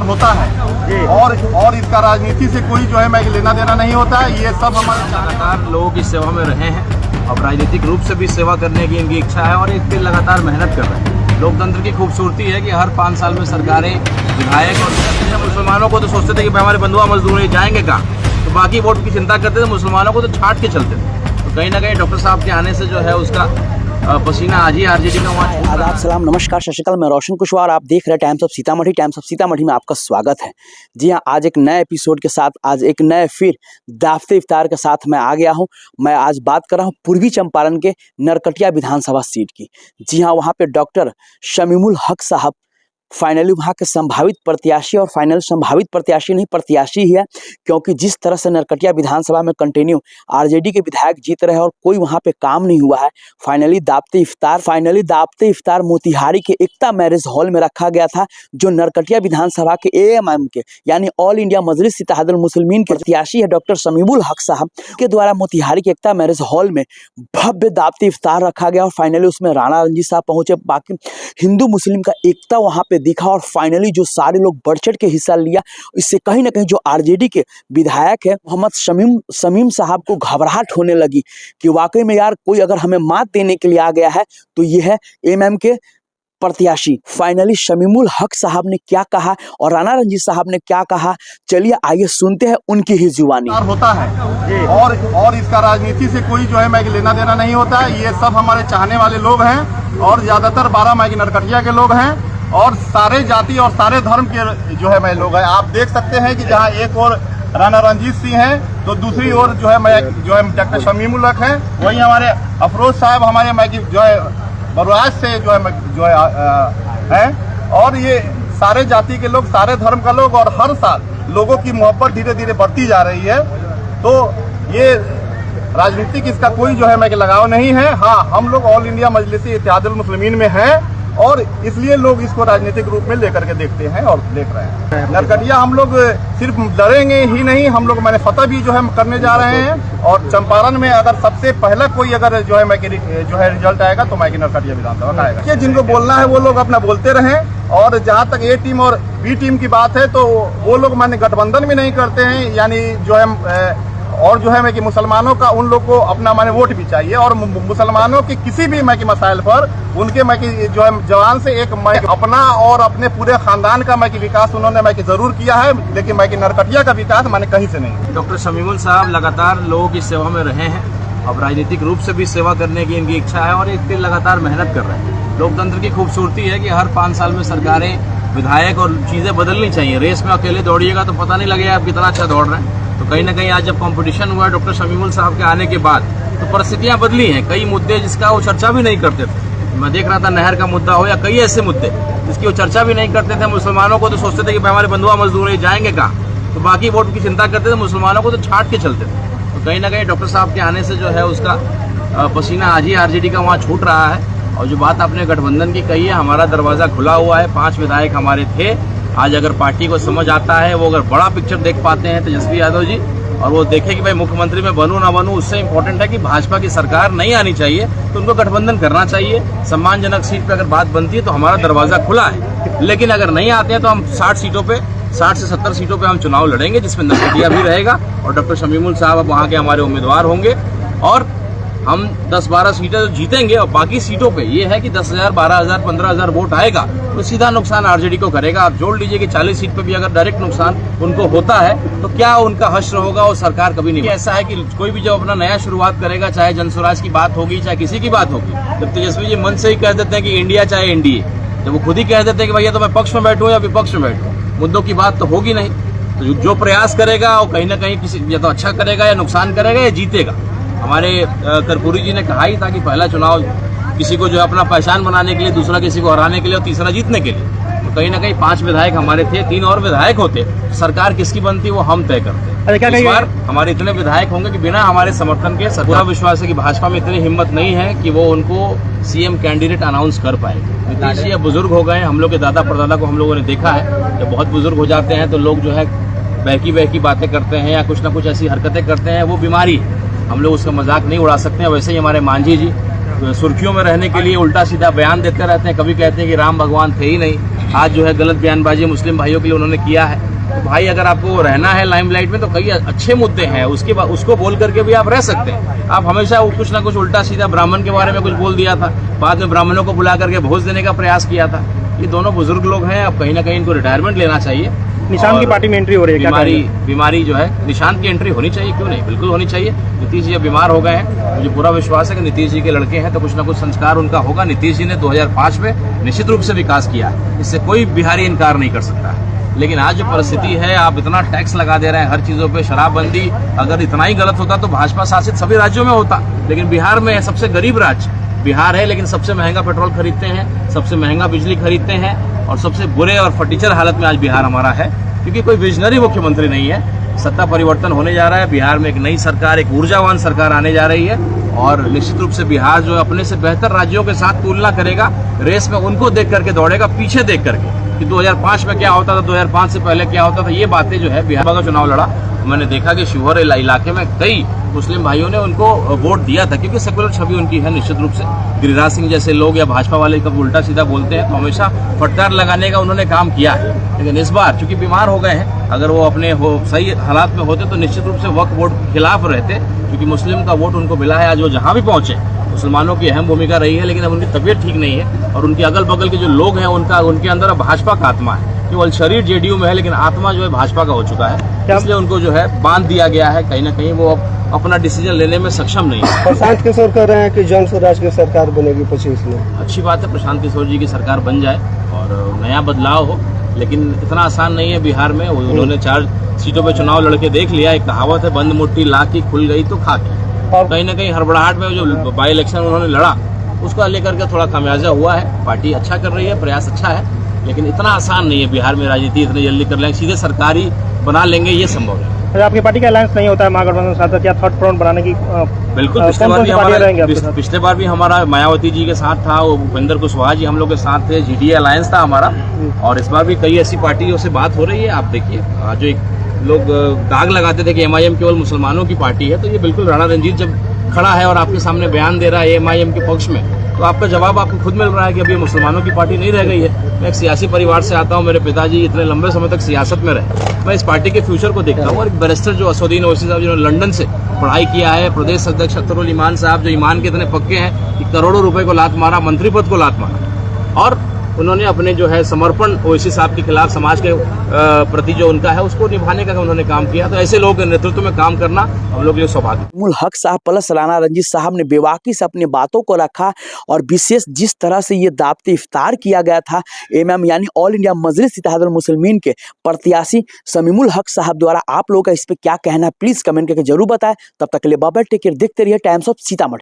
होता है और इसका राजनीति से कोई जो है मैं लेना देना नहीं होता है। ये सब हमारे लगातार लोग इस सेवा में रहे हैं और राजनीतिक रूप से भी सेवा करने की इनकी इच्छा है और इस पर लगातार मेहनत कर रहे हैं। लोकतंत्र की खूबसूरती है कि हर 5 साल में सरकारें, विधायक और मुसलमानों को तो सोचते थे कि हमारे बंधुआ मजदूर जाएंगे कहाँ, तो बाकी वोट की चिंता करते थे, मुसलमानों को तो छाट के चलते थे। तो कहीं ना कहीं डॉक्टर साहब के आने से जो है उसका पसीना आज ही आरजेडी का वहाँ। आदाब, सलाम, नमस्कार, सत श्री अकाल। मैं रोशन कुशवाहा और आप देख रहे हैं times of Sitamarhi. Times of Sitamarhi में आपका स्वागत है। जी हाँ, आज एक नए एपिसोड के साथ, आज एक नए फिर दावते इफ्तार के साथ मैं आ गया हूँ। मैं आज बात कर रहा हूँ पूर्वी चंपारण के नरकटिया विधानसभा सीट की। जी हाँ, वहाँ पे डॉक्टर शमीमुल हक साहब फाइनली वहाँ के संभावित प्रत्याशी, और फाइनल संभावित प्रत्याशी नहीं, प्रत्याशी ही है, क्योंकि जिस तरह से नरकटिया विधानसभा में कंटिन्यू आरजेडी के विधायक जीत रहे हैं और कोई वहाँ पे काम नहीं हुआ है। फाइनली दावते इफ्तार मोतिहारी के एकता मैरिज हॉल में रखा गया था, जो नरकटिया विधानसभा के एएमएम के यानी ऑल इंडिया मजलिस इत्तेहादुल मुस्लिमीन के प्रत्याशी है डॉक्टर शमीमुल हक साहब के द्वारा मोतिहारी के एकता मैरिज हॉल में भव्य दावते इफ्तार रखा गया। और फाइनली उसमें राणा रणजीत साहब पहुंचे, बाकी हिंदू मुस्लिम का एकता वहाँ पे दिखा और फाइनली जो सारे लोग बढ़ चढ़ के हिस्सा लिया। इससे कहीं ना कहीं जो आरजेडी के विधायक है मोहम्मद शमीम साहब को घबराहट होने लगी कि वाकई में यार कोई अगर हमें मात देने के लिए आ गया है तो ये है एमएम के प्रत्याशी। फाइनली शमीमुल हक साहब ने क्या कहा और राणा रणजीत साहब ने क्या कहा, चलिए आइए सुनते हैं उनकी ही जुबानी। होता है और इसका राजनीति से कोई जो है मैं लेना देना नहीं होता है। ये सब हमारे चाहने वाले लोग हैं और ज्यादातर 12 माई नरकटिया के लोग हैं और सारे जाति और सारे धर्म के जो है मैं लोग हैं। आप देख सकते हैं कि जहाँ एक और राणा रणजीत सिंह हैं तो दूसरी ओर जो है डॉक्टर शमीमुल हक हैं, वही हमारे अफरोज साहब हमारे मैं जो है बरुआज से जो है हैं। और ये सारे जाति के लोग, सारे धर्म का लोग, और हर साल लोगों की मोहब्बत धीरे धीरे बढ़ती जा रही है। तो ये राजनीतिक इसका कोई जो है मैं लगाव नहीं है। हाँ, हम लोग ऑल इंडिया मजलिस इत्तेहादुल मुस्लिमीन में हैं और इसलिए लोग इसको राजनीतिक रूप में लेकर के देखते हैं और देख रहे हैं। नरकटिया हम लोग सिर्फ लड़ेंगे ही नहीं, हम लोग मैंने फतह भी जो है करने जा रहे हैं। और चंपारण में अगर सबसे पहला कोई अगर जो है रिजल्ट आएगा तो मैं नरकटिया विधानसभा का आएगा। जिनको बोलना है वो लोग अपना बोलते रहें। और जहाँ तक ए टीम और बी टीम की बात है तो वो लोग मैंने गठबंधन भी नहीं करते हैं, यानी जो है और जो है मैं कि मुसलमानों का उन लोग को अपना माने वोट भी चाहिए। और मुसलमानों के किसी भी मैं की मसाइल पर उनके मैं की जो है जवान से एक मैं अपना और अपने पूरे खानदान का मैं की विकास उन्होंने मैं की जरूर किया है, लेकिन मैं की नरकटिया का विकास मैंने कहीं से नहीं। डॉक्टर शमीमुल साहब लगातार लोगों की सेवा में रहे हैं और राजनीतिक रूप से भी सेवा करने की इनकी इच्छा है और इस पर लगातार मेहनत कर रहे हैं। लोकतंत्र की खूबसूरती है कि हर 5 साल में सरकारें, विधायक और चीजें बदलनी चाहिए। रेस में अकेले दौड़िएगा तो पता नहीं लगेगा आप कितना अच्छा दौड़ रहे हैं। तो कहीं ना कहीं आज जब कंपटीशन हुआ डॉक्टर शमीमुल साहब के आने के बाद तो परिस्थितियां बदली हैं। कई मुद्दे जिसका वो चर्चा भी नहीं करते थे, मैं देख रहा था नहर का मुद्दा हो या कई ऐसे मुद्दे जिसकी वो चर्चा भी नहीं करते थे। मुसलमानों को तो सोचते थे कि हमारे बंधुआ मजदूर जाएंगे कहाँ, तो बाकी वोट की चिंता करते थे, मुसलमानों को तो छाट के चलते थे। तो कहीं ना कहीं डॉक्टर साहब के आने से जो है उसका पसीना आज ही आरजेडी का वहाँ छूट रहा है। और जो बात आपने गठबंधन की कही है, हमारा दरवाजा खुला हुआ है। 5 विधायक हमारे थे। आज अगर पार्टी को समझ आता है, वो अगर बड़ा पिक्चर देख पाते हैं तेजस्वी यादव जी, और वो देखे कि भाई मुख्यमंत्री में बनूं ना बनूं, उससे इम्पोर्टेंट है कि भाजपा की सरकार नहीं आनी चाहिए, तो उनको गठबंधन करना चाहिए। सम्मानजनक सीट पे अगर बात बनती है तो हमारा दरवाजा खुला है। लेकिन अगर नहीं आते हैं तो हम 60 से 70 सीटों पे हम चुनाव लड़ेंगे, जिसमें नरकटिया भी रहेगा और डॉक्टर शमीमुल साहब अब वहाँ के हमारे उम्मीदवार होंगे। और हम 10-12 सीटें जीतेंगे और बाकी सीटों पे ये है कि 10,000, 12,000, 15,000 वोट आएगा तो सीधा नुकसान आरजेडी को करेगा। आप जोड़ लीजिए कि 40 सीट पे भी अगर डायरेक्ट नुकसान उनको होता है तो क्या उनका हश्र होगा, वो सरकार कभी नहीं। ऐसा है कि कोई भी जब अपना नया शुरुआत करेगा, चाहे जनस्वराज की बात होगी चाहे किसी की बात होगी, जब तेजस्वी जी मन से ही कह देते हैं कि इंडिया चाहे एनडीए, जब वो खुद ही कह देते हैं कि भैया तो मैं पक्ष में बैठूं या विपक्ष में बैठूं, मुद्दों की बात तो होगी नहीं। तो जो प्रयास करेगा वो कहीं ना कहीं किसी या तो अच्छा करेगा या नुकसान करेगा या जीतेगा। हमारे कर्पूरी जी ने कहा ही था कि पहला चुनाव किसी को जो है अपना पहचान बनाने के लिए, दूसरा किसी को हराने के लिए और तीसरा जीतने के लिए। तो कहीं ना कहीं 5 विधायक हमारे थे, 3 और विधायक होते, सरकार किसकी बनती वो हम तय करते। इस बार हमारे इतने विधायक होंगे कि बिना हमारे समर्थन के, पूरा विश्वास है कि भाजपा में इतनी हिम्मत नहीं है कि वो उनको सीएम कैंडिडेट अनाउंस कर पाए। नीतीश जी बुजुर्ग हो गए, हम लोग के दादा परदादा को हम लोगों ने देखा है, जब बहुत बुजुर्ग हो जाते हैं तो लोग जो है बहकी बातें करते हैं या कुछ ना कुछ ऐसी हरकतें करते हैं, वो बीमारी है। हम लोग उसका मजाक नहीं उड़ा सकते हैं। वैसे ही हमारे मांझी जी सुर्खियों में रहने के लिए उल्टा सीधा बयान देते रहते हैं। कभी कहते हैं कि राम भगवान थे ही नहीं, आज जो है गलत बयानबाजी मुस्लिम भाइयों के लिए उन्होंने किया है। तो भाई अगर आपको रहना है लाइमलाइट में तो कई अच्छे मुद्दे हैं, उसके बाद उसको बोल करके भी आप रह सकते हैं। आप हमेशा कुछ ना कुछ उल्टा सीधा ब्राह्मण के बारे में कुछ बोल दिया था, बाद में ब्राह्मणों को बुला करके भोज देने का प्रयास किया था। ये दोनों बुजुर्ग लोग हैं, अब कहीं ना कहीं इनको रिटायरमेंट लेना चाहिए। निशांत की पार्टी में एंट्री हो रही है, बीमारी जो है निशांत की एंट्री होनी चाहिए, क्यों नहीं, बिल्कुल होनी चाहिए। नीतीश जी अब बीमार हो गए हैं, मुझे पूरा विश्वास है कि नीतीश जी के लड़के हैं तो कुछ ना कुछ संस्कार उनका होगा। नीतीश जी ने 2005 में निश्चित रूप से विकास किया है, इससे कोई बिहारी इनकार नहीं कर सकता है। लेकिन आज जो परिस्थिति है, आप इतना टैक्स लगा दे रहे हैं हर चीज़ों पे, शराबबंदी अगर इतना ही गलत होता तो भाजपा शासित सभी राज्यों में होता। लेकिन बिहार में सबसे गरीब राज्य बिहार है, लेकिन सबसे महंगा पेट्रोल खरीदते हैं, सबसे महंगा बिजली खरीदते हैं और सबसे बुरे और फटीचर हालत में आज बिहार हमारा है, क्योंकि कोई विजनरी मुख्यमंत्री नहीं है। सत्ता परिवर्तन होने जा रहा है बिहार में, एक नई सरकार, एक ऊर्जावान सरकार आने जा रही है और निश्चित रूप से बिहार जो अपने से बेहतर राज्यों के साथ तुलना करेगा, रेस में उनको देख करके दौड़ेगा, पीछे देख करके कि 2005 में क्या होता था, 2005 से पहले क्या होता था। ये बातें जो है बिहार का चुनाव लड़ा, मैंने देखा कि शिवहर इलाके में कई मुस्लिम भाइयों ने उनको वोट दिया था, क्योंकि सेकुलर छवि उनकी है निश्चित रूप से। गिरिराज सिंह जैसे लोग या भाजपा वाले कब उल्टा सीधा बोलते हैं तो हमेशा फटकार लगाने का उन्होंने काम किया है। लेकिन इस बार चूंकि बीमार हो गए हैं, अगर वो अपने सही हालात में होते तो निश्चित रूप से वक्फ बोर्ड के खिलाफ रहते, क्योंकि मुस्लिम का वोट उनको मिला है। आज वो जहाँ भी पहुँचे मुसलमानों की अहम भूमिका रही है, लेकिन अब उनकी तबीयत ठीक नहीं है और उनके अगल बगल के जो लोग हैं उनके अंदर अब भाजपा का आत्मा है। केवल शरीर जेडीयू में है, लेकिन आत्मा जो है भाजपा का हो चुका है, इसलिए उनको जो है बांध दिया गया है। कहीं ना कहीं वो अब अपना डिसीजन लेने में सक्षम नहीं है। प्रशांत किशोर कह रहे हैं कि जन स्वराज की सरकार बनेगी 25 में। अच्छी बात है, प्रशांत किशोर जी की सरकार बन जाए और नया बदलाव हो, लेकिन इतना आसान नहीं है बिहार में। उन्होंने 4 सीटों पे चुनाव लड़के देख लिया। एक कहावत है, बंद मुट्ठी लाठी खुल गई तो खाकी। कहीं ना कहीं हड़बड़ाहट में जो बाई इलेक्शन उन्होंने लड़ा उसको लेकर के थोड़ा खामियाजा हुआ है। पार्टी अच्छा कर रही है, प्रयास अच्छा है, लेकिन इतना आसान नहीं है बिहार में राजनीति इतनी जल्दी कर लेंगे, सीधे सरकारी बना लेंगे, ये संभव नहीं। अगर आपकी पार्टी का अलायंस नहीं होता है महागठबंधन साथ, क्या थर्ड फ्रंट बनाने की बिल्कुल पिछले बार भी हमारा मायावती जी के साथ था, उपेंद्र कुशवाहा जी हम लोग के साथ थे, जीडीए अलायंस था हमारा। और इस बार भी कई ऐसी पार्टियों से बात हो रही है। आप देखिए जो एक लोग दाग लगाते थे कि एमआईएम केवल मुसलमानों की पार्टी है, तो ये बिल्कुल राणा रंजीत जब खड़ा है और आपके सामने बयान दे रहा है एमआईएम के पक्ष में, तो आपका जवाब आपको खुद मिल रहा है कि अब ये मुसलमानों की पार्टी नहीं रह गई है। मैं एक सियासी परिवार से आता हूँ, मेरे पिताजी इतने लंबे समय तक सियासत में रहे, मैं इस पार्टी के फ्यूचर को देखता हूँ। और एक बैरिस्टर जो असदुद्दीन ओवैसी साहब जिन्होंने लंदन से पढ़ाई किया है, प्रदेश अध्यक्ष अख्तरुल ईमान साहब जो ईमान के इतने पक्के हैं कि करोड़ों रुपए को लात मारा, मंत्री पद को लात मारा, और उन्होंने अपने जो है समर्पण ओवैसी साहब के खिलाफ समाज के प्रति जो उनका है उसको निभाने का उन्होंने काम किया। तो ऐसे लोगों के नेतृत्व में काम करना हम लोग के सौभाग्य। मुल हक साहब प्लस राणा रंजीत साहब ने बेबाकी से अपनी बातों को रखा और विशेष जिस तरह से ये दावते इफ्तार किया गया था एमएम यानी ऑल इंडिया मजलिस इत्तेहादुल मुस्लिमीन के प्रत्याशी शमीमुल हक साहब द्वारा, आप लोगों का इस पे क्या कहना है प्लीज कमेंट करके जरूर बताएं। तब तक के लिए बाय बाय, टेक केयर, देखते रहिए टाइम्स ऑफ सीतामढ़ी।